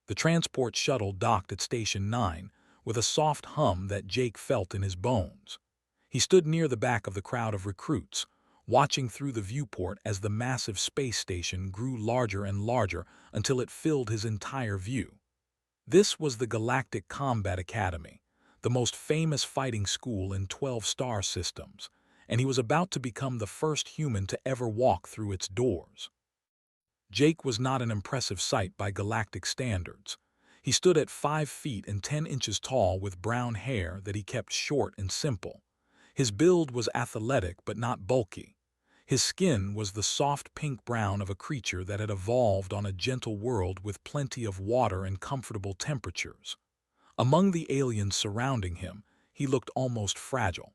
The transport shuttle docked at Station 9 with a soft hum that Jake felt in his bones. He stood near the back of the crowd of recruits, watching through the viewport as the massive space station grew larger and larger until it filled his entire view. This was the Galactic Combat Academy, the most famous fighting school in 12-star systems, and he was about to become the first human to ever walk through its doors. Jake was not an impressive sight by galactic standards. He stood at 5 feet and 10 inches tall with brown hair that he kept short and simple. His build was athletic but not bulky. His skin was the soft pink-brown of a creature that had evolved on a gentle world with plenty of water and comfortable temperatures. Among the aliens surrounding him, he looked almost fragile.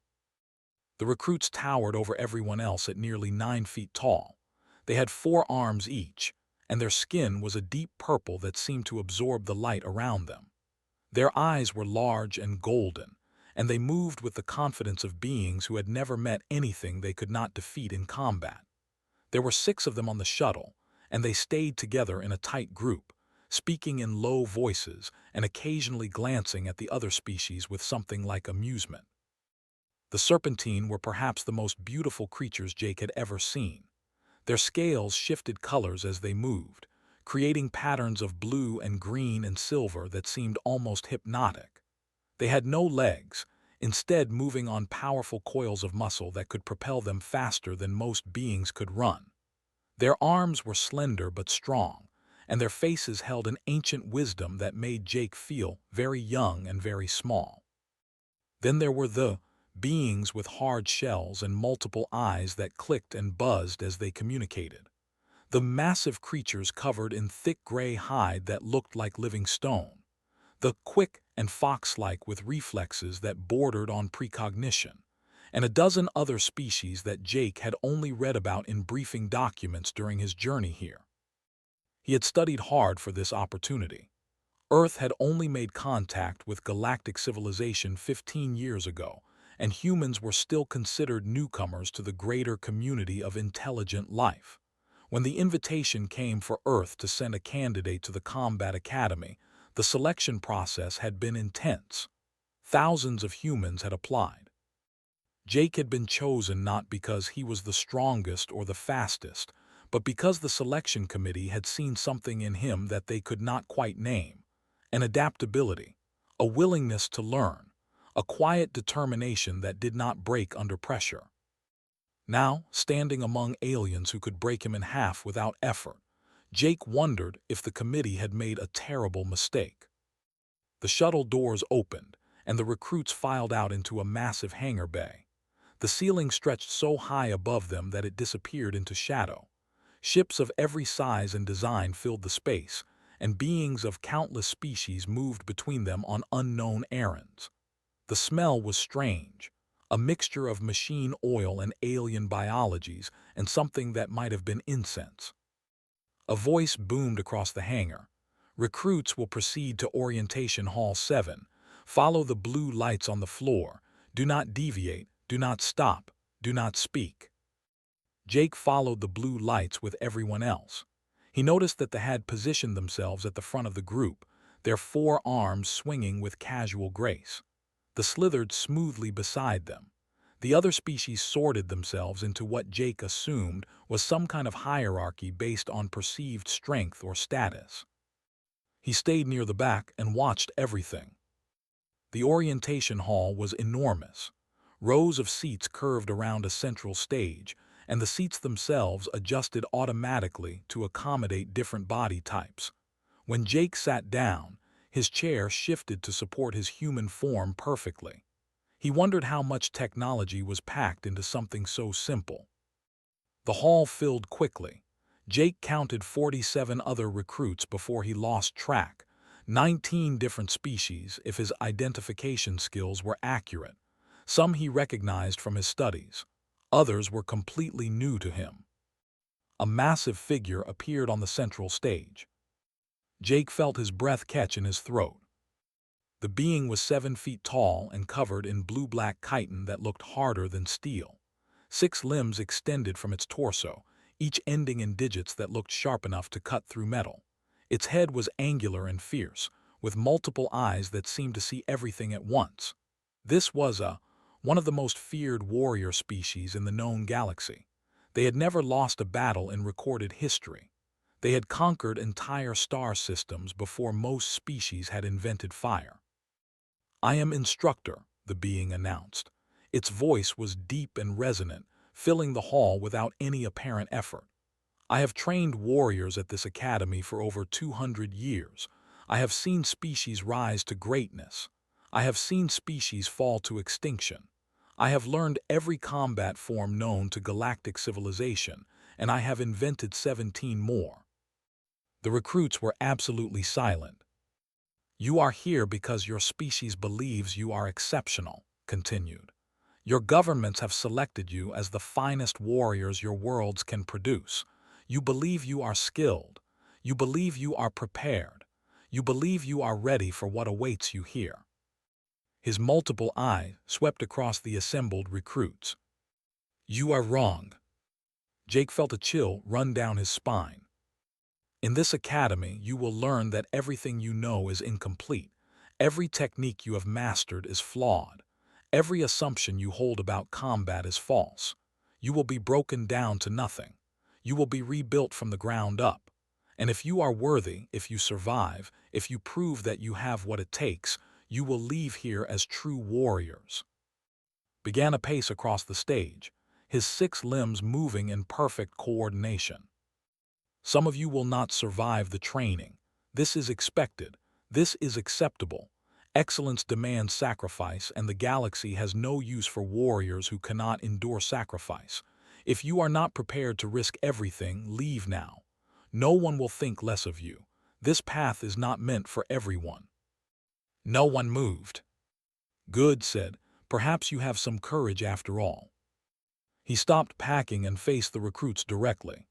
The recruits towered over everyone else at nearly 9 feet tall. They had 4 arms each, and their skin was a deep purple that seemed to absorb the light around them. Their eyes were large and golden, and they moved with the confidence of beings who had never met anything they could not defeat in combat. There were 6 of them on the shuttle, and they stayed together in a tight group, speaking in low voices and occasionally glancing at the other species with something like amusement. The Serpentine were perhaps the most beautiful creatures Jake had ever seen. Their scales shifted colors as they moved, creating patterns of blue and green and silver that seemed almost hypnotic. They had no legs, instead moving on powerful coils of muscle that could propel them faster than most beings could run. Their arms were slender but strong, and their faces held an ancient wisdom that made Jake feel very young and very small. Then there were the beings with hard shells and multiple eyes that clicked and buzzed as they communicated. The massive creatures covered in thick gray hide that looked like living stone. The quick and fox-like with reflexes that bordered on precognition, and a dozen other species that Jake had only read about in briefing documents during his journey here. He had studied hard for this opportunity. Earth had only made contact with galactic civilization 15 years ago, and humans were still considered newcomers to the greater community of intelligent life. When the invitation came for Earth to send a candidate to the Combat Academy, the selection process had been intense. Thousands of humans had applied. Jake had been chosen not because he was the strongest or the fastest, but because the selection committee had seen something in him that they could not quite name: an adaptability, a willingness to learn, a quiet determination that did not break under pressure. Now, standing among aliens who could break him in half without effort, Jake wondered if the committee had made a terrible mistake. The shuttle doors opened, and the recruits filed out into a massive hangar bay. The ceiling stretched so high above them that it disappeared into shadow. Ships of every size and design filled the space, and beings of countless species moved between them on unknown errands. The smell was strange, a mixture of machine oil and alien biologies, and something that might have been incense. A voice boomed across the hangar. "Recruits will proceed to Orientation Hall 7. Follow the blue lights on the floor. Do not deviate, do not stop, do not speak." Jake followed the blue lights with everyone else. He noticed that they had positioned themselves at the front of the group, their 4 arms swinging with casual grace. The slithered smoothly beside them. The other species sorted themselves into what Jake assumed was some kind of hierarchy based on perceived strength or status. He stayed near the back and watched everything. The orientation hall was enormous. Rows of seats curved around a central stage, and the seats themselves adjusted automatically to accommodate different body types. When Jake sat down, his chair shifted to support his human form perfectly. He wondered how much technology was packed into something so simple. The hall filled quickly. Jake counted 47 other recruits before he lost track, 19 different species if his identification skills were accurate. Some he recognized from his studies. Others were completely new to him. A massive figure appeared on the central stage. Jake felt his breath catch in his throat. The being was 7 feet tall and covered in blue-black chitin that looked harder than steel. 6 limbs extended from its torso, each ending in digits that looked sharp enough to cut through metal. Its head was angular and fierce, with multiple eyes that seemed to see everything at once. This was one of the most feared warrior species in the known galaxy. They had never lost a battle in recorded history. They had conquered entire star systems before most species had invented fire. "I am Instructor," the being announced. Its voice was deep and resonant, filling the hall without any apparent effort. "I have trained warriors at this academy for over 200 years. I have seen species rise to greatness. I have seen species fall to extinction. I have learned every combat form known to galactic civilization, and I have invented 17 more." The recruits were absolutely silent. "You are here because your species believes you are exceptional," continued. "Your governments have selected you as the finest warriors your worlds can produce. You believe you are skilled. You believe you are prepared. You believe you are ready for what awaits you here." His multiple eyes swept across the assembled recruits. "You are wrong." Jake felt a chill run down his spine. "In this academy, you will learn that everything you know is incomplete. Every technique you have mastered is flawed. Every assumption you hold about combat is false. You will be broken down to nothing. You will be rebuilt from the ground up. And if you are worthy, if you survive, if you prove that you have what it takes, you will leave here as true warriors." Began a pace across the stage, his 6 limbs moving in perfect coordination. "Some of you will not survive the training. This is expected. This is acceptable. Excellence demands sacrifice, and the galaxy has no use for warriors who cannot endure sacrifice. If you are not prepared to risk everything, leave now. No one will think less of you. This path is not meant for everyone." No one moved. "Good," said. "Perhaps you have some courage after all." He stopped packing and faced the recruits directly.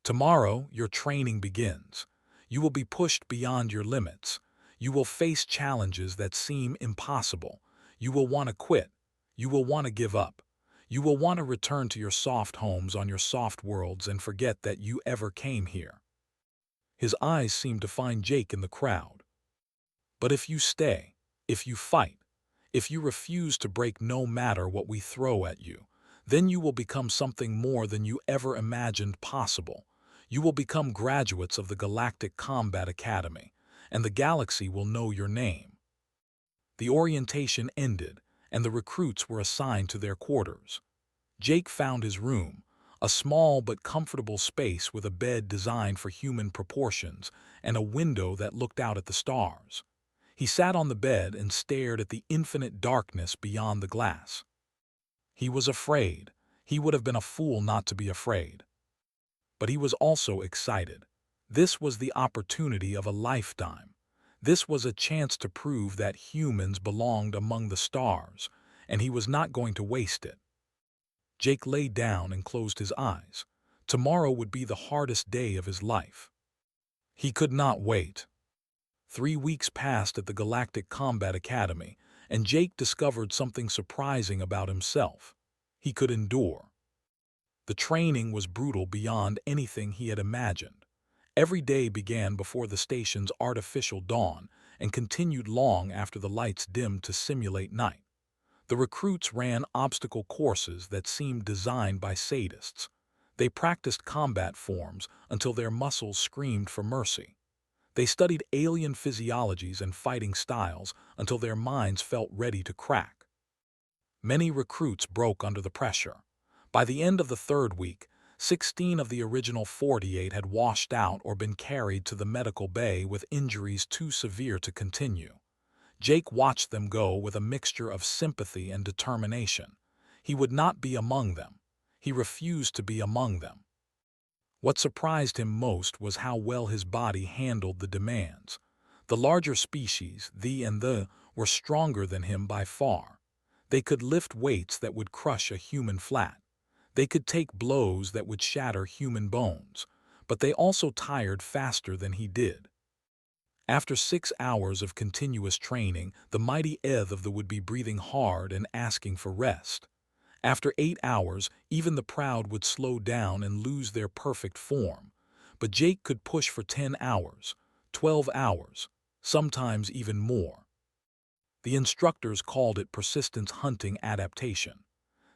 "Tomorrow, your training begins. You will be pushed beyond your limits. You will face challenges that seem impossible. You will want to quit. You will want to give up. You will want to return to your soft homes on your soft worlds and forget that you ever came here." His eyes seemed to find Jake in the crowd. "But if you stay, if you fight, if you refuse to break no matter what we throw at you, then you will become something more than you ever imagined possible. You will become graduates of the Galactic Combat Academy, and the galaxy will know your name." The orientation ended, and the recruits were assigned to their quarters. Jake found his room, a small but comfortable space with a bed designed for human proportions and a window that looked out at the stars. He sat on the bed and stared at the infinite darkness beyond the glass. He was afraid. He would have been a fool not to be afraid. But he was also excited. This was the opportunity of a lifetime. This was a chance to prove that humans belonged among the stars, and he was not going to waste it. Jake lay down and closed his eyes. Tomorrow would be the hardest day of his life. He could not wait. 3 weeks passed at the Galactic Combat Academy, and Jake discovered something surprising about himself. He could endure. The training was brutal beyond anything he had imagined. Every day began before the station's artificial dawn and continued long after the lights dimmed to simulate night. The recruits ran obstacle courses that seemed designed by sadists. They practiced combat forms until their muscles screamed for mercy. They studied alien physiologies and fighting styles until their minds felt ready to crack. Many recruits broke under the pressure. By the end of the 3rd week, 16 of the original 48 had washed out or been carried to the medical bay with injuries too severe to continue. Jake watched them go with a mixture of sympathy and determination. He would not be among them. He refused to be among them. What surprised him most was how well his body handled the demands. The larger species, the were stronger than him by far. They could lift weights that would crush a human flat. They could take blows that would shatter human bones, but they also tired faster than he did. After 6 hours of continuous training, the mighty of the would be breathing hard and asking for rest. After 8 hours, even the proud would slow down and lose their perfect form. but Jake could push for 10 hours, 12 hours, sometimes even more. The instructors called it persistence hunting adaptation.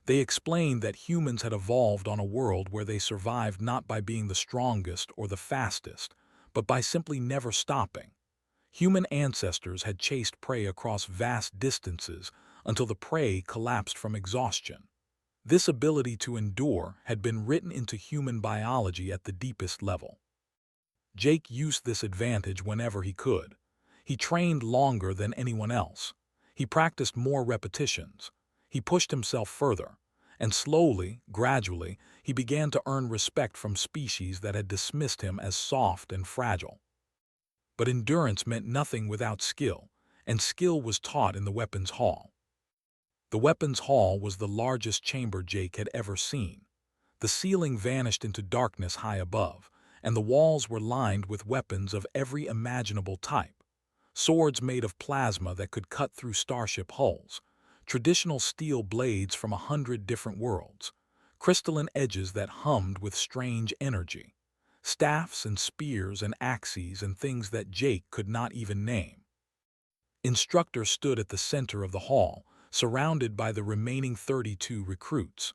They explained that humans had evolved on a world where they survived not by being the strongest or the fastest, but by simply never stopping. Human ancestors had chased prey across vast distances until the prey collapsed from exhaustion. This ability to endure had been written into human biology at the deepest level. Jake used this advantage whenever he could. He trained longer than anyone else. He practiced more repetitions. He pushed himself further. And slowly, gradually, he began to earn respect from species that had dismissed him as soft and fragile. But endurance meant nothing without skill, and skill was taught in the weapons hall. The weapons hall was the largest chamber Jake had ever seen. The ceiling vanished into darkness high above, and the walls were lined with weapons of every imaginable type. Swords made of plasma that could cut through starship hulls, traditional steel blades from 100 different worlds, crystalline edges that hummed with strange energy, staffs and spears and axes and things that Jake could not even name. Instructor stood at the center of the hall, surrounded by the remaining 32 recruits.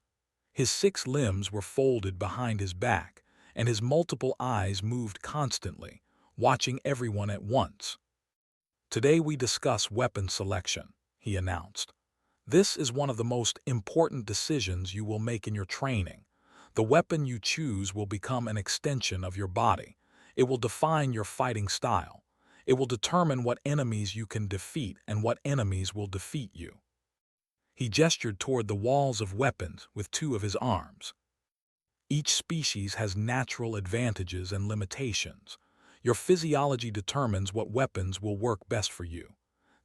His 6 limbs were folded behind his back, and his multiple eyes moved constantly, watching everyone at once. "Today we discuss weapon selection," he announced. "This is one of the most important decisions you will make in your training. The weapon you choose will become an extension of your body. It will define your fighting style. It will determine what enemies you can defeat and what enemies will defeat you." He gestured toward the walls of weapons with 2 of his arms. "Each species has natural advantages and limitations. Your physiology determines what weapons will work best for you.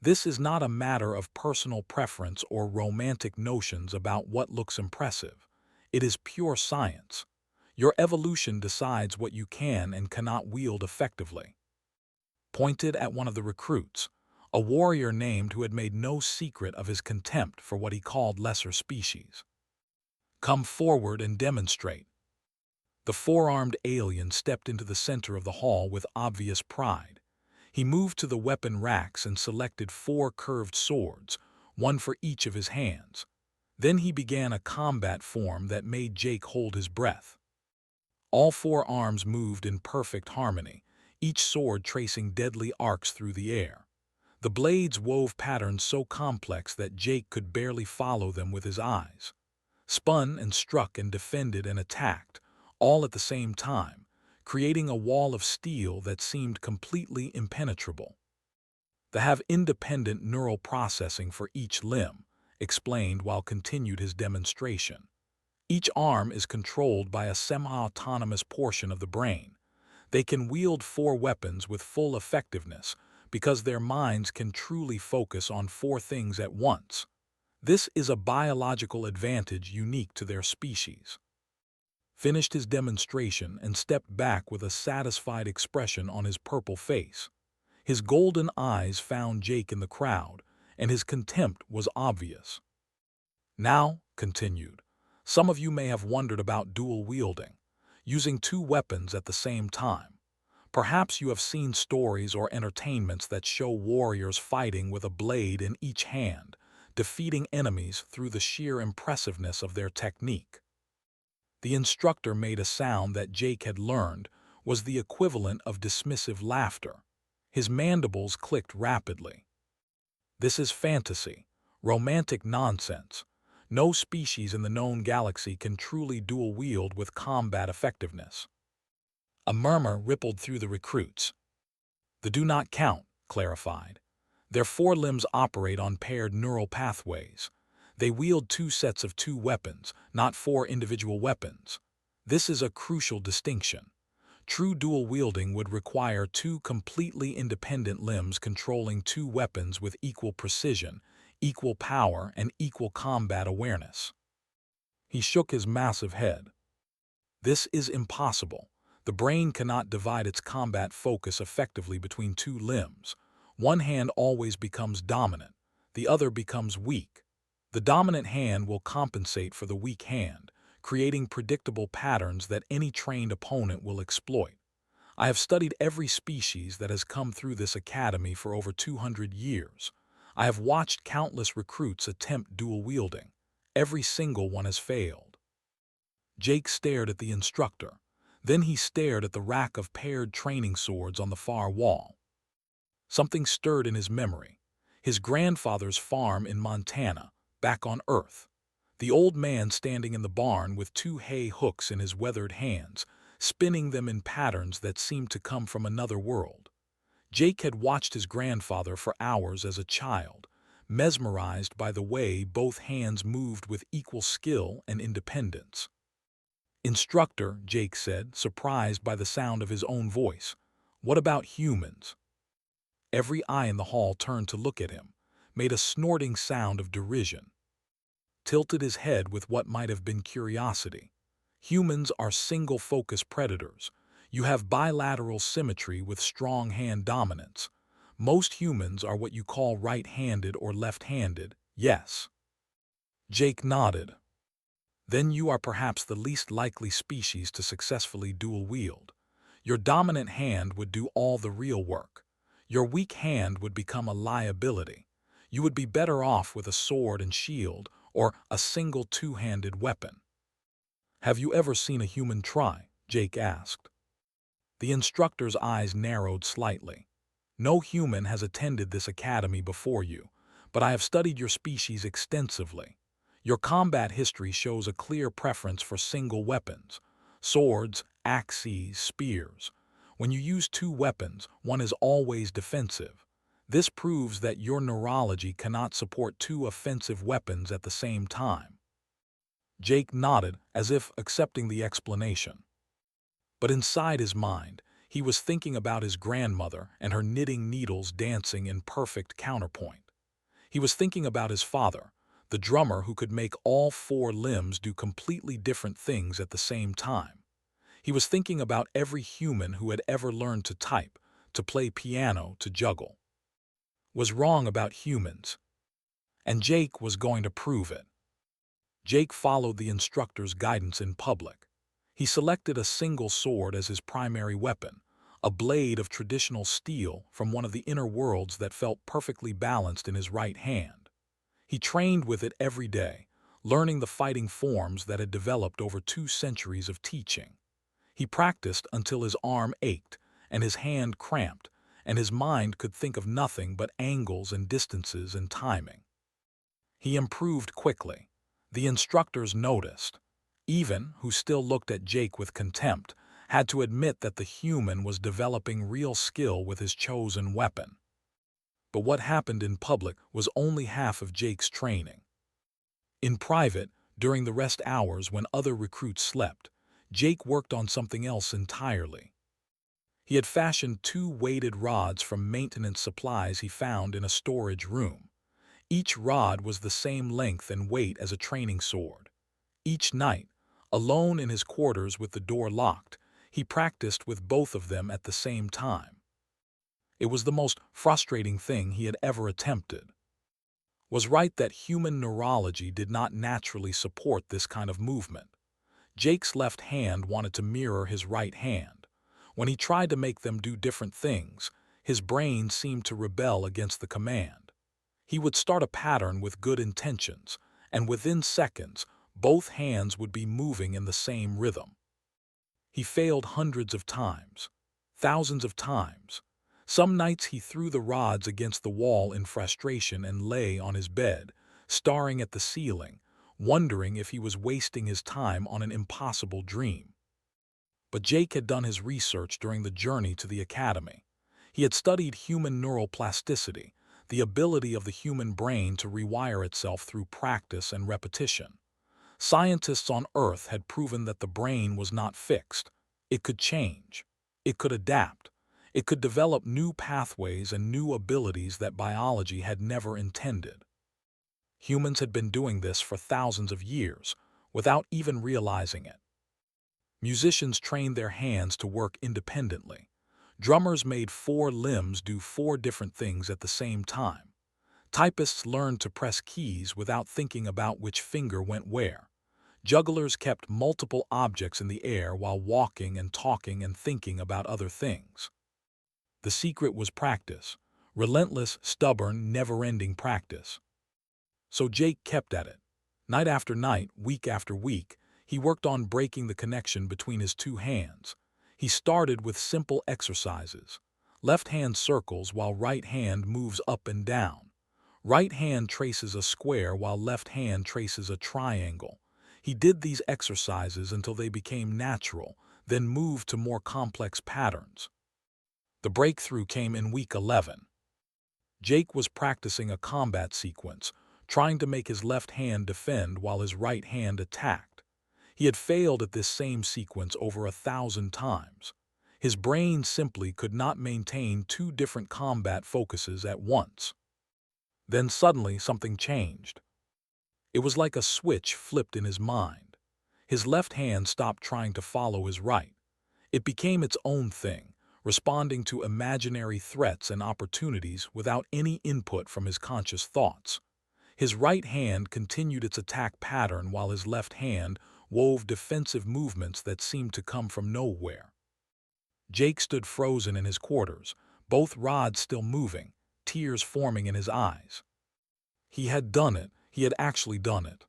This is not a matter of personal preference or romantic notions about what looks impressive. It is pure science. Your evolution decides what you can and cannot wield effectively." Pointed at one of the recruits, a warrior named who had made no secret of his contempt for what he called lesser species. "Come forward and demonstrate." The 4-armed alien stepped into the center of the hall with obvious pride. He moved to the weapon racks and selected 4 curved swords, one for each of his hands. Then he began a combat form that made Jake hold his breath. All 4 arms moved in perfect harmony, each sword tracing deadly arcs through the air. The blades wove patterns so complex that Jake could barely follow them with his eyes. Spun and struck and defended and attacked, all at the same time, creating a wall of steel that seemed completely impenetrable. "They have independent neural processing for each limb," explained while continued his demonstration. "Each arm is controlled by a semi-autonomous portion of the brain. They can wield 4 weapons with full effectiveness because their minds can truly focus on 4 things at once. This is a biological advantage unique to their species." Finished his demonstration and stepped back with a satisfied expression on his purple face. His golden eyes found Jake in the crowd, and his contempt was obvious. "Now," continued, "some of you may have wondered about dual wielding, using 2 weapons at the same time. Perhaps you have seen stories or entertainments that show warriors fighting with a blade in each hand, defeating enemies through the sheer impressiveness of their technique." The instructor made a sound that Jake had learned was the equivalent of dismissive laughter. His mandibles clicked rapidly. "This is fantasy, romantic nonsense. No species in the known galaxy can truly dual-wield with combat effectiveness." A murmur rippled through the recruits. "The do not count," clarified. "Their 4 limbs operate on paired neural pathways. They wield 2 sets of 2 weapons, not 4 individual weapons. This is a crucial distinction. True dual wielding would require 2 completely independent limbs controlling 2 weapons with equal precision, equal power, and equal combat awareness." He shook his massive head. "This is impossible. The brain cannot divide its combat focus effectively between 2 limbs. One hand always becomes dominant, the other becomes weak. The dominant hand will compensate for the weak hand, creating predictable patterns that any trained opponent will exploit. I have studied every species that has come through this academy for over 200 years. I have watched countless recruits attempt dual-wielding. Every single one has failed. Jake stared at the instructor. Then he stared at the rack of paired training swords on the far wall. Something stirred in his memory. His grandfather's farm in Montana, back on Earth. The old man standing in the barn with two hay hooks in his weathered hands, spinning them in patterns that seemed to come from another world. Jake had watched his grandfather for hours as a child, mesmerized by the way both hands moved with equal skill and independence. "Instructor," Jake said, surprised by the sound of his own voice. "What about humans?" Every eye in the hall turned to look at him, made a snorting sound of derision, tilted his head with what might have been curiosity. "Humans are single-focus predators. You have bilateral symmetry with strong hand dominance. Most humans are what you call right-handed or left-handed, yes." Jake nodded. "Then you are perhaps the least likely species to successfully dual-wield. Your dominant hand would do all the real work. Your weak hand would become a liability. You would be better off with a sword and shield or a single two-handed weapon." "Have you ever seen a human try?" Jake asked. The instructor's eyes narrowed slightly. "No human has attended this academy before you, but I have studied your species extensively. Your combat history shows a clear preference for single weapons: swords, axes, spears. When you use two weapons, one is always defensive. This proves that your neurology cannot support two offensive weapons at the same time." Jake nodded as if accepting the explanation. But inside his mind, he was thinking about his grandmother and her knitting needles dancing in perfect counterpoint. He was thinking about his father, the drummer who could make all four limbs do completely different things at the same time. He was thinking about every human who had ever learned to type, to play piano, to juggle. Was wrong about humans. And Jake was going to prove it. Jake followed the instructor's guidance in public. He selected a single sword as his primary weapon, a blade of traditional steel from one of the inner worlds that felt perfectly balanced in his right hand. He trained with it every day, learning the fighting forms that had developed over 2 centuries of teaching. He practiced until his arm ached and his hand cramped, and his mind could think of nothing but angles and distances and timing. He improved quickly. The instructors noticed. Even, who still looked at Jake with contempt, had to admit that the human was developing real skill with his chosen weapon. But what happened in public was only half of Jake's training. In private, during the rest hours when other recruits slept, Jake worked on something else entirely. He had fashioned 2 weighted rods from maintenance supplies he found in a storage room. Each rod was the same length and weight as a training sword. Each night, alone in his quarters with the door locked, he practiced with both of them at the same time. It was the most frustrating thing he had ever attempted. Was right that human neurology did not naturally support this kind of movement. Jake's left hand wanted to mirror his right hand. When he tried to make them do different things, his brain seemed to rebel against the command. He would start a pattern with good intentions, and within seconds, both hands would be moving in the same rhythm. He failed hundreds of times, thousands of times. Some nights he threw the rods against the wall in frustration and lay on his bed, staring at the ceiling, wondering if he was wasting his time on an impossible dream. But Jake had done his research during the journey to the academy. He had studied human neural plasticity, the ability of the human brain to rewire itself through practice and repetition. Scientists on Earth had proven that the brain was not fixed. It could change. It could adapt. It could develop new pathways and new abilities that biology had never intended. Humans had been doing this for thousands of years, without even realizing it. Musicians trained their hands to work independently. Drummers made 4 limbs do 4 different things at the same time. Typists learned to press keys without thinking about which finger went where. Jugglers kept multiple objects in the air while walking and talking and thinking about other things. The secret was practice. Relentless, stubborn, never-ending practice. So Jake kept at it. Night after night, week after week, he worked on breaking the connection between his two hands. He started with simple exercises. Left hand circles while right hand moves up and down. Right hand traces a square while left hand traces a triangle. He did these exercises until they became natural, then moved to more complex patterns. The breakthrough came in week 11. Jake was practicing a combat sequence, trying to make his left hand defend while his right hand attacked. He had failed at this same sequence over 1,000 times. His brain simply could not maintain two different combat focuses at once. Then suddenly something changed. It was like a switch flipped in his mind. His left hand stopped trying to follow his right. It became its own thing, responding to imaginary threats and opportunities without any input from his conscious thoughts. His right hand continued its attack pattern while his left hand wove defensive movements that seemed to come from nowhere. Jake stood frozen in his quarters, both rods still moving, tears forming in his eyes. He had done it. He had actually done it.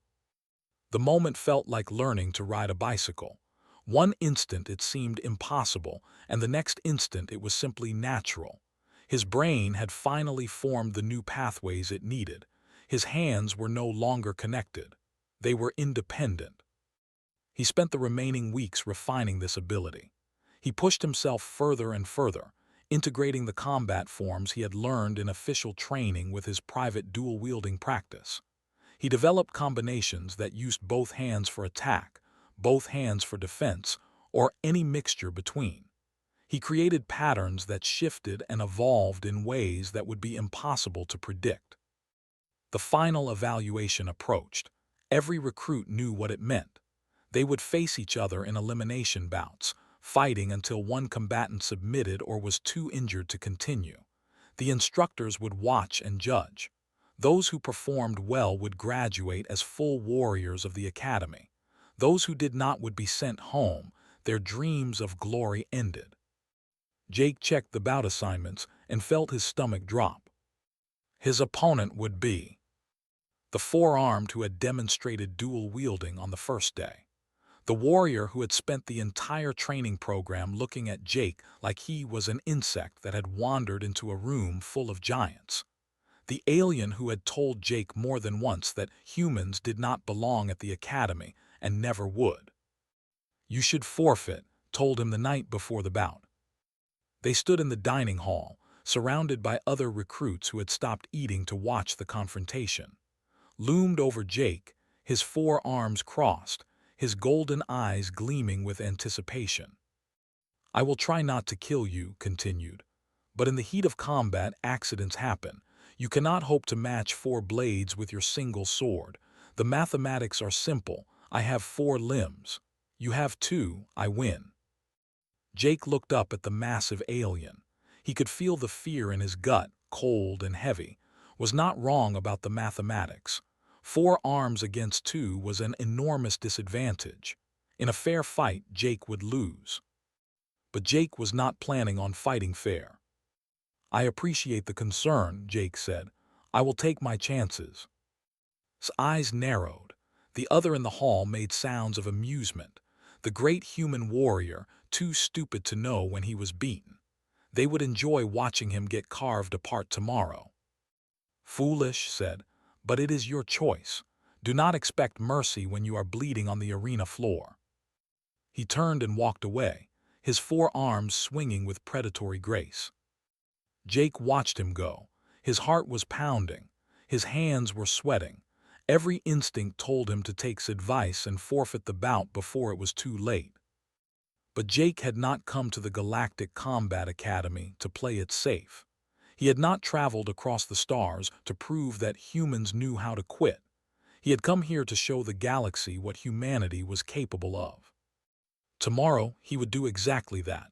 The moment felt like learning to ride a bicycle. One instant it seemed impossible, and the next instant it was simply natural. His brain had finally formed the new pathways it needed. His hands were no longer connected. They were independent. He spent the remaining weeks refining this ability. He pushed himself further and further, integrating the combat forms he had learned in official training with his private dual-wielding practice. He developed combinations that used both hands for attack, both hands for defense, or any mixture between. He created patterns that shifted and evolved in ways that would be impossible to predict. The final evaluation approached. Every recruit knew what it meant. They would face each other in elimination bouts, fighting until one combatant submitted or was too injured to continue. The instructors would watch and judge. Those who performed well would graduate as full warriors of the academy. Those who did not would be sent home. Their dreams of glory ended. Jake checked the bout assignments and felt his stomach drop. His opponent would be the four-armed who had demonstrated dual-wielding on the first day. The warrior who had spent the entire training program looking at Jake like he was an insect that had wandered into a room full of giants. The alien who had told Jake more than once that humans did not belong at the academy and never would. "You should forfeit," told him the night before the bout. They stood in the dining hall, surrounded by other recruits who had stopped eating to watch the confrontation. Loomed over Jake, his four arms crossed, his golden eyes gleaming with anticipation. "I will try not to kill you," continued. "But in the heat of combat, accidents happen. You cannot hope to match 4 blades with your single sword. The mathematics are simple. I have 4 limbs. You have 2, I win." Jake looked up at the massive alien. He could feel the fear in his gut, cold and heavy. Was not wrong about the mathematics. 4 arms against 2 was an enormous disadvantage. In a fair fight, Jake would lose. But Jake was not planning on fighting fair. "I appreciate the concern," Jake said. "I will take my chances." His eyes narrowed. The other in the hall made sounds of amusement. The great human warrior, too stupid to know when he was beaten. They would enjoy watching him get carved apart tomorrow. "Foolish," said, "but it is your choice. Do not expect mercy when you are bleeding on the arena floor." He turned and walked away, his 4 arms swinging with predatory grace. Jake watched him go. His heart was pounding. His hands were sweating. Every instinct told him to take advice and forfeit the bout before it was too late. But Jake had not come to the Galactic Combat Academy to play it safe. He had not traveled across the stars to prove that humans knew how to quit. He had come here to show the galaxy what humanity was capable of. Tomorrow, he would do exactly that.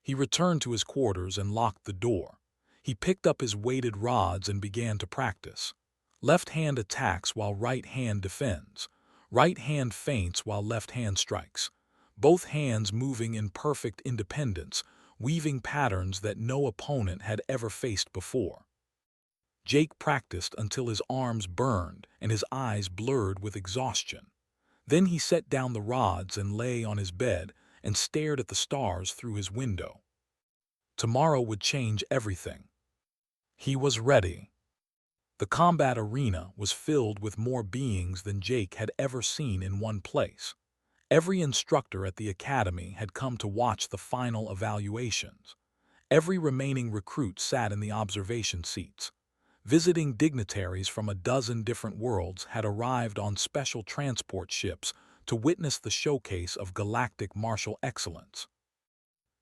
He returned to his quarters and locked the door. He picked up his weighted rods and began to practice. Left hand attacks while right hand defends. Right hand feints while left hand strikes, both hands moving in perfect independence, weaving patterns that no opponent had ever faced before. Jake practiced until his arms burned and his eyes blurred with exhaustion. Then he set down the rods and lay on his bed and stared at the stars through his window. Tomorrow would change everything. He was ready. The combat arena was filled with more beings than Jake had ever seen in one place. Every instructor at the academy had come to watch the final evaluations. Every remaining recruit sat in the observation seats. Visiting dignitaries from a dozen different worlds had arrived on special transport ships to witness the showcase of galactic martial excellence.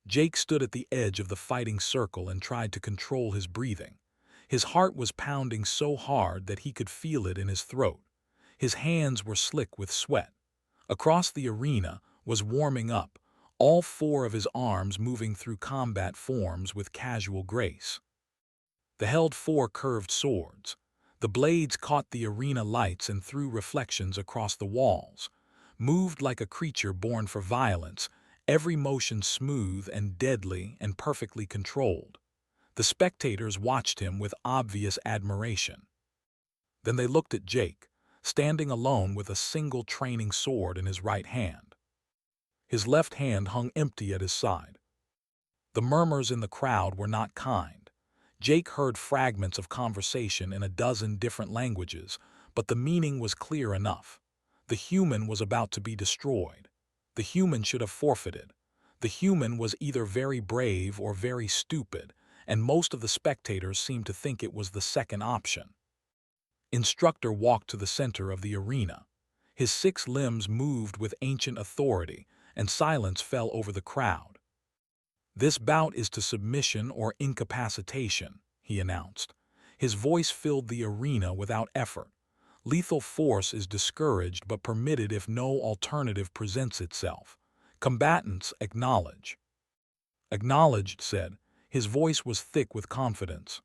Jake stood at the edge of the fighting circle and tried to control his breathing. His heart was pounding so hard that he could feel it in his throat. His hands were slick with sweat. Across the arena was warming up, all four of his arms moving through combat forms with casual grace. They held four curved swords. The blades caught the arena lights and threw reflections across the walls. Moved like a creature born for violence, every motion smooth and deadly and perfectly controlled. The spectators watched him with obvious admiration. Then they looked at Jake, standing alone with a single training sword in his right hand. His left hand hung empty at his side. The murmurs in the crowd were not kind. Jake heard fragments of conversation in a dozen different languages, but the meaning was clear enough. The human was about to be destroyed. The human should have forfeited. The human was either very brave or very stupid, and most of the spectators seemed to think it was the second option. Instructor walked to the center of the arena. His 6 limbs moved with ancient authority, and silence fell over the crowd. "This bout is to submission or incapacitation," he announced. His voice filled the arena without effort. "Lethal force is discouraged but permitted if no alternative presents itself. Combatants acknowledge." "Acknowledged," said. His voice was thick with confidence.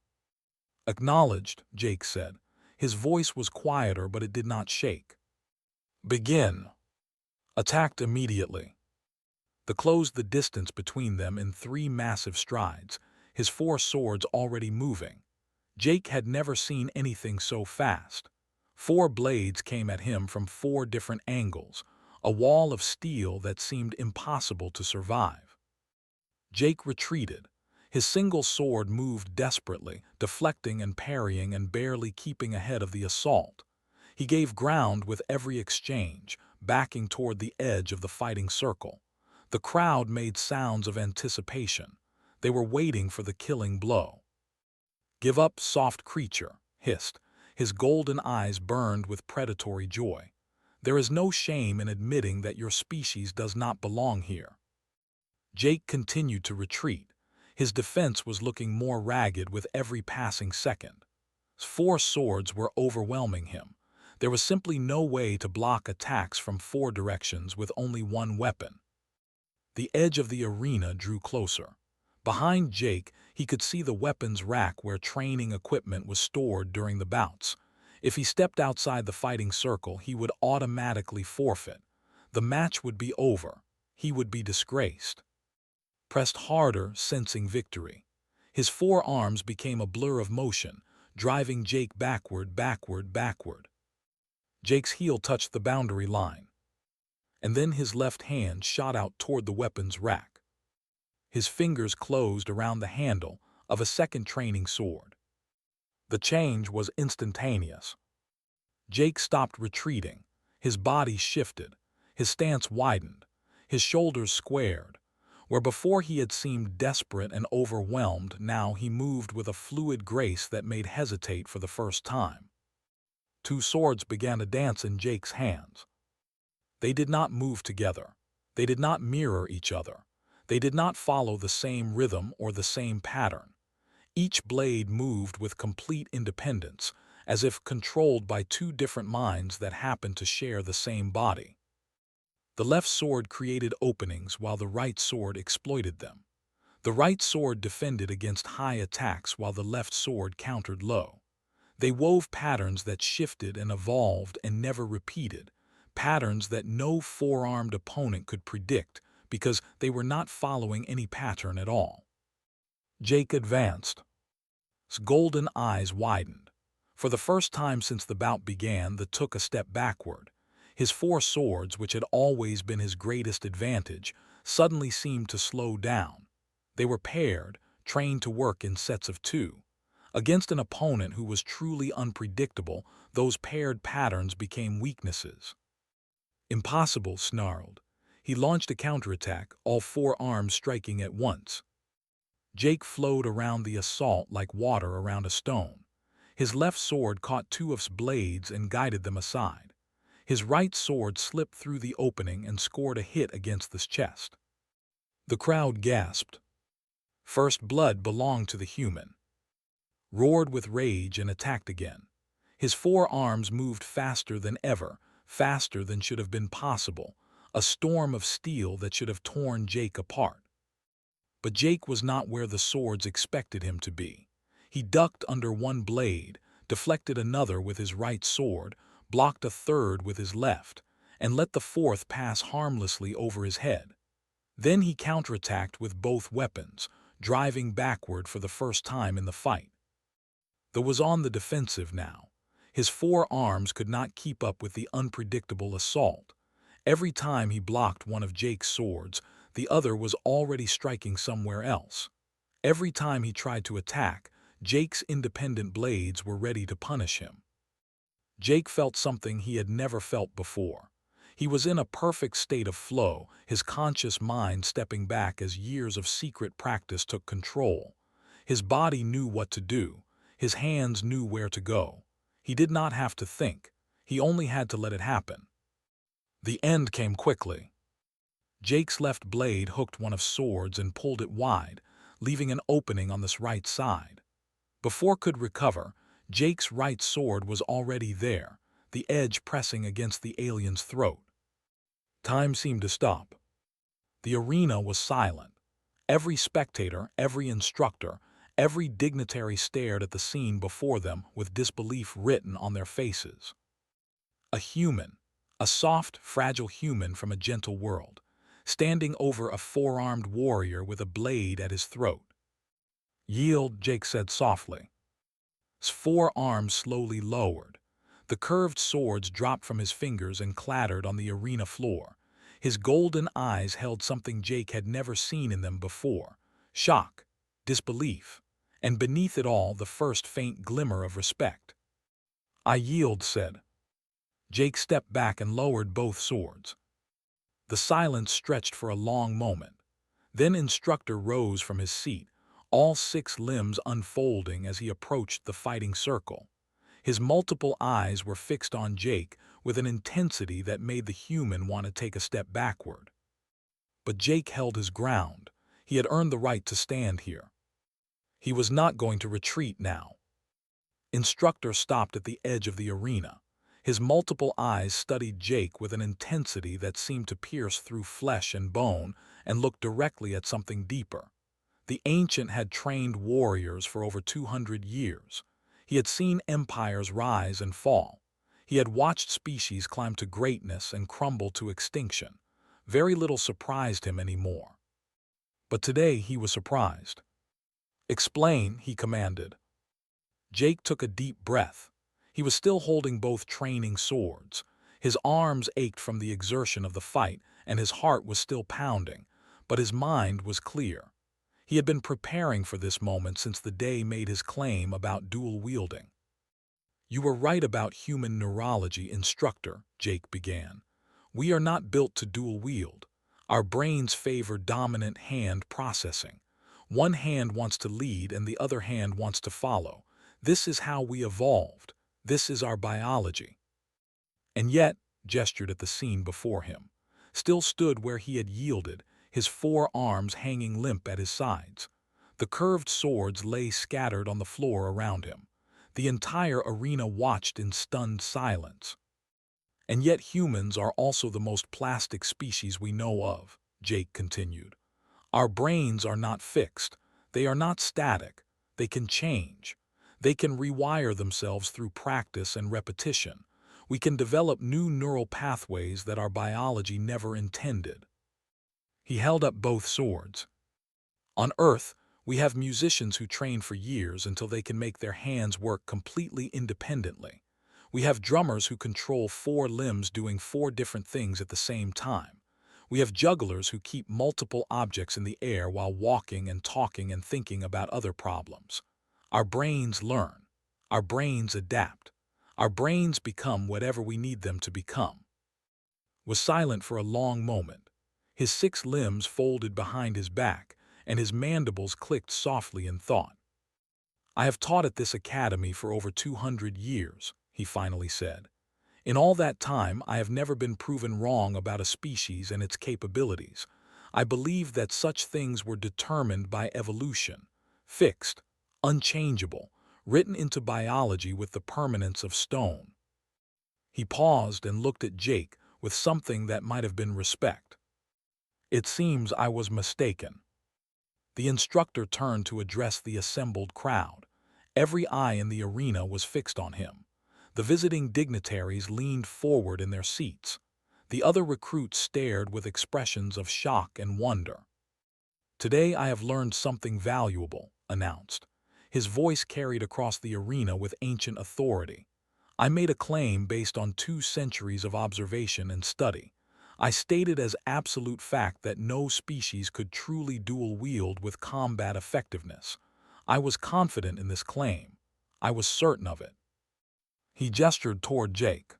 "Acknowledged," Jake said. His voice was quieter, but it did not shake. "Begin." Attacked immediately. They closed the distance between them in 3 massive strides, his 4 swords already moving. Jake had never seen anything so fast. 4 blades came at him from 4 different angles, a wall of steel that seemed impossible to survive. Jake retreated. His single sword moved desperately, deflecting and parrying and barely keeping ahead of the assault. He gave ground with every exchange, backing toward the edge of the fighting circle. The crowd made sounds of anticipation. They were waiting for the killing blow. "Give up, soft creature," hissed. His golden eyes burned with predatory joy. "There is no shame in admitting that your species does not belong here." Jake continued to retreat. His defense was looking more ragged with every passing second. 4 swords were overwhelming him. There was simply no way to block attacks from 4 directions with only one weapon. The edge of the arena drew closer. Behind Jake, he could see the weapons rack where training equipment was stored during the bouts. If he stepped outside the fighting circle, he would automatically forfeit. The match would be over. He would be disgraced. Pressed harder, sensing victory. His 4 arms became a blur of motion, driving Jake backward, backward, backward. Jake's heel touched the boundary line, and then his left hand shot out toward the weapons rack. His fingers closed around the handle of a second training sword. The change was instantaneous. Jake stopped retreating. His body shifted. His stance widened. His shoulders squared. Where before he had seemed desperate and overwhelmed, now he moved with a fluid grace that made hesitate for the first time. 2 swords began to dance in Jake's hands. They did not move together. They did not mirror each other. They did not follow the same rhythm or the same pattern. Each blade moved with complete independence, as if controlled by 2 different minds that happened to share the same body. The left sword created openings while the right sword exploited them. The right sword defended against high attacks while the left sword countered low. They wove patterns that shifted and evolved and never repeated, patterns that no four-armed opponent could predict because they were not following any pattern at all. Jake advanced. His golden eyes widened. For the first time since the bout began, the took a step backward. His four swords, which had always been his greatest advantage, suddenly seemed to slow down. They were paired, trained to work in sets of two. Against an opponent who was truly unpredictable, those paired patterns became weaknesses. Impossible, snarled. He launched a counterattack, all four arms striking at once. Jake flowed around the assault like water around a stone. His left sword caught two of his blades and guided them aside. His right sword slipped through the opening and scored a hit against his chest. The crowd gasped. First blood belonged to the human. Roared with rage and attacked again. His four arms moved faster than ever, faster than should have been possible, a storm of steel that should have torn Jake apart. But Jake was not where the swords expected him to be. He ducked under one blade, deflected another with his right sword, blocked a third with his left, and let the fourth pass harmlessly over his head. Then he counterattacked with both weapons, driving backward for the first time in the fight. Though was on the defensive now. His four arms could not keep up with the unpredictable assault. Every time he blocked one of Jake's swords, the other was already striking somewhere else. Every time he tried to attack, Jake's independent blades were ready to punish him. Jake felt something he had never felt before. He was in a perfect state of flow, his conscious mind stepping back as years of secret practice took control. His body knew what to do. His hands knew where to go. He did not have to think. He only had to let it happen. The end came quickly. Jake's left blade hooked one of swords and pulled it wide, leaving an opening on this right side. Before could recover, Jake's right sword was already there, the edge pressing against the alien's throat. Time seemed to stop. The arena was silent. Every spectator, every instructor, every dignitary stared at the scene before them with disbelief written on their faces. A human, a soft, fragile human from a gentle world, standing over a four-armed warrior with a blade at his throat. "Yield," Jake said softly. His four arms slowly lowered. The curved swords dropped from his fingers and clattered on the arena floor. His golden eyes held something Jake had never seen in them before: shock, disbelief, and beneath it all the first faint glimmer of respect. "I yield," said. Jake stepped back and lowered both swords. The silence stretched for a long moment. Then Instructor rose from his seat, all six limbs unfolding as he approached the fighting circle. His multiple eyes were fixed on Jake with an intensity that made the human want to take a step backward. But Jake held his ground. He had earned the right to stand here. He was not going to retreat now. Instructor stopped at the edge of the arena. His multiple eyes studied Jake with an intensity that seemed to pierce through flesh and bone and look directly at something deeper. The ancient had trained warriors for over 200 years. He had seen empires rise and fall. He had watched species climb to greatness and crumble to extinction. Very little surprised him anymore. But today he was surprised. "Explain," he commanded. Jake took a deep breath. He was still holding both training swords. His arms ached from the exertion of the fight, and his heart was still pounding, but his mind was clear. He had been preparing for this moment since the day made his claim about dual-wielding. "You were right about human neurology, Instructor," Jake began. "We are not built to dual-wield. Our brains favor dominant hand processing. One hand wants to lead and the other hand wants to follow. This is how we evolved. This is our biology." And yet, gestured at the scene before him, still stood where he had yielded, his four arms hanging limp at his sides. The curved swords lay scattered on the floor around him. The entire arena watched in stunned silence. "And yet humans are also the most plastic species we know of," Jake continued. "Our brains are not fixed. They are not static. They can change. They can rewire themselves through practice and repetition. We can develop new neural pathways that our biology never intended. He held up both swords. On Earth, we have musicians who train for years until they can make their hands work completely independently. We have drummers who control 4 limbs doing 4 different things at the same time. We have jugglers who keep multiple objects in the air while walking and talking and thinking about other problems. Our brains learn. Our brains adapt. Our brains become whatever we need them to become. Was silent for a long moment. His 6 limbs folded behind his back, and his mandibles clicked softly in thought. I have taught at this academy for over 200 years, he finally said. In all that time, I have never been proven wrong about a species and its capabilities. I believe that such things were determined by evolution, fixed, unchangeable, written into biology with the permanence of stone. He paused and looked at Jake with something that might have been respect. It seems I was mistaken. The instructor turned to address the assembled crowd. Every eye in the arena was fixed on him. The visiting dignitaries leaned forward in their seats. The other recruits stared with expressions of shock and wonder. Today I have learned something valuable, announced. His voice carried across the arena with ancient authority. I made a claim based on 2 centuries of observation and study. I stated as absolute fact that no species could truly dual-wield with combat effectiveness. I was confident in this claim. I was certain of it. He gestured toward Jake.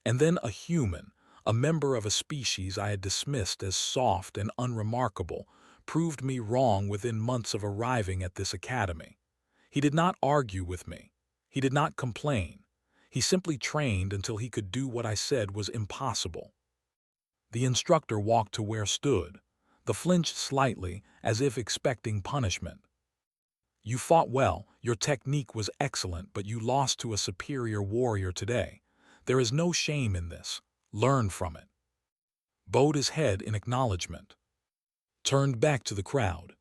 And then a human, a member of a species I had dismissed as soft and unremarkable, proved me wrong within months of arriving at this academy. He did not argue with me. He did not complain. He simply trained until he could do what I said was impossible. The instructor walked to where stood. The flinched slightly, as if expecting punishment. You fought well, your technique was excellent, but you lost to a superior warrior today. There is no shame in this. Learn from it. Bowed his head in acknowledgement. Turned back to the crowd.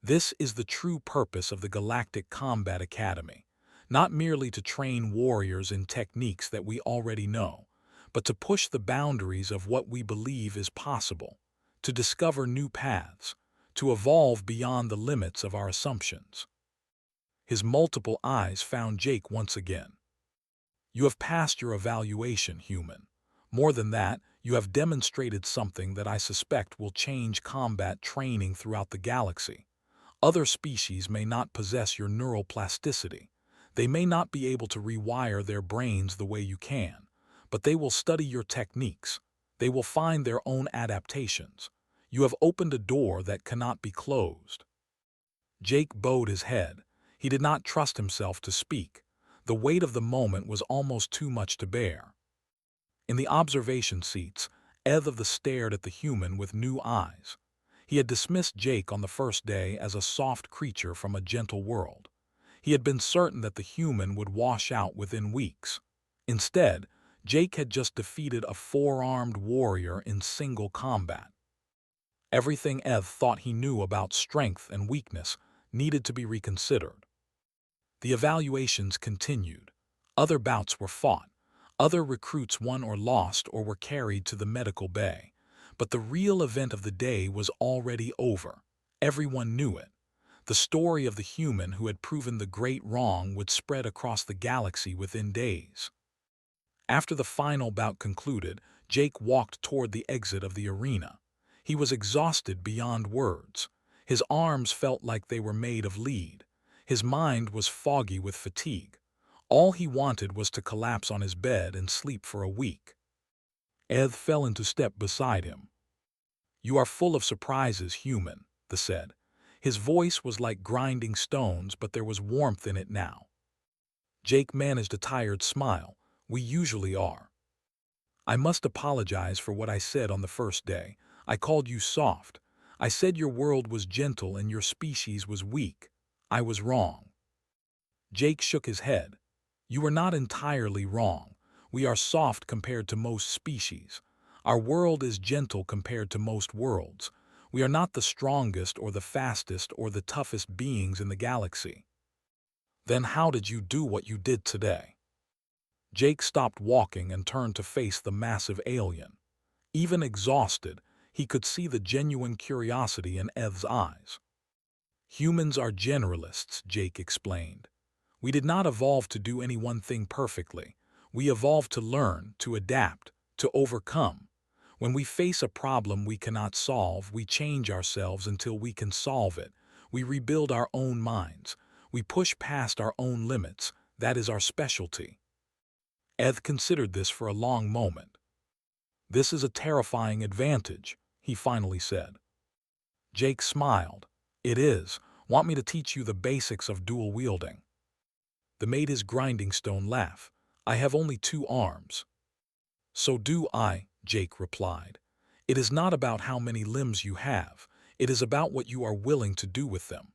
This is the true purpose of the Galactic Combat Academy. Not merely to train warriors in techniques that we already know, but to push the boundaries of what we believe is possible, to discover new paths, to evolve beyond the limits of our assumptions. His multiple eyes found Jake once again. You have passed your evaluation, human. More than that, you have demonstrated something that I suspect will change combat training throughout the galaxy. Other species may not possess your neural plasticity. They may not be able to rewire their brains the way you can, but they will study your techniques. They will find their own adaptations. You have opened a door that cannot be closed. Jake bowed his head. He did not trust himself to speak. The weight of the moment was almost too much to bear. In the observation seats, Eth stared at the human with new eyes. He had dismissed Jake on the first day as a soft creature from a gentle world. He had been certain that the human would wash out within weeks. Instead, Jake had just defeated a 4-armed warrior in single combat. Everything Eth thought he knew about strength and weakness needed to be reconsidered. The evaluations continued. Other bouts were fought. Other recruits won or lost or were carried to the medical bay. But the real event of the day was already over. Everyone knew it. The story of the human who had proven the great wrong would spread across the galaxy within days. After the final bout concluded, Jake walked toward the exit of the arena. He was exhausted beyond words. His arms felt like they were made of lead. His mind was foggy with fatigue. All he wanted was to collapse on his bed and sleep for a week. Eth fell into step beside him. You are full of surprises, human, the said. His voice was like grinding stones, but there was warmth in it now. Jake managed a tired smile. We usually are. I must apologize for what I said on the first day. I called you soft. I said your world was gentle and your species was weak. I was wrong. Jake shook his head. You were not entirely wrong. We are soft compared to most species. Our world is gentle compared to most worlds. We are not the strongest or the fastest or the toughest beings in the galaxy. Then how did you do what you did today? Jake stopped walking and turned to face the massive alien. Even exhausted, he could see the genuine curiosity in Ev's eyes. Humans are generalists, Jake explained. We did not evolve to do any one thing perfectly. We evolved to learn, to adapt, to overcome. When we face a problem we cannot solve, we change ourselves until we can solve it. We rebuild our own minds. We push past our own limits. That is our specialty. Eth considered this for a long moment. This is a terrifying advantage, he finally said. Jake smiled. It is. Want me to teach you the basics of dual wielding? The made his grinding stone laugh. I have only 2 arms. So do I, Jake replied. It is not about how many limbs you have. It is about what you are willing to do with them.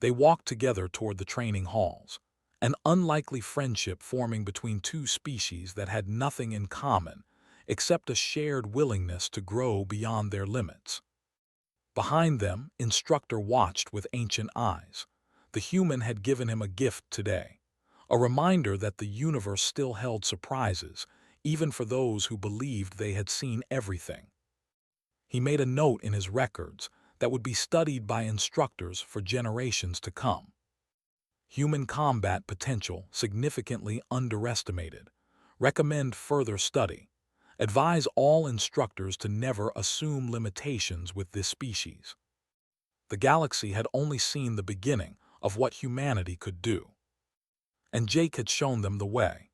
They walked together toward the training halls, an unlikely friendship forming between 2 species that had nothing in common except a shared willingness to grow beyond their limits. Behind them, Instructor watched with ancient eyes. The human had given him a gift today, a reminder that the universe still held surprises, even for those who believed they had seen everything. He made a note in his records that would be studied by instructors for generations to come. Human combat potential significantly underestimated. Recommend further study. Advise all instructors to never assume limitations with this species. The galaxy had only seen the beginning of what humanity could do. And Jake had shown them the way.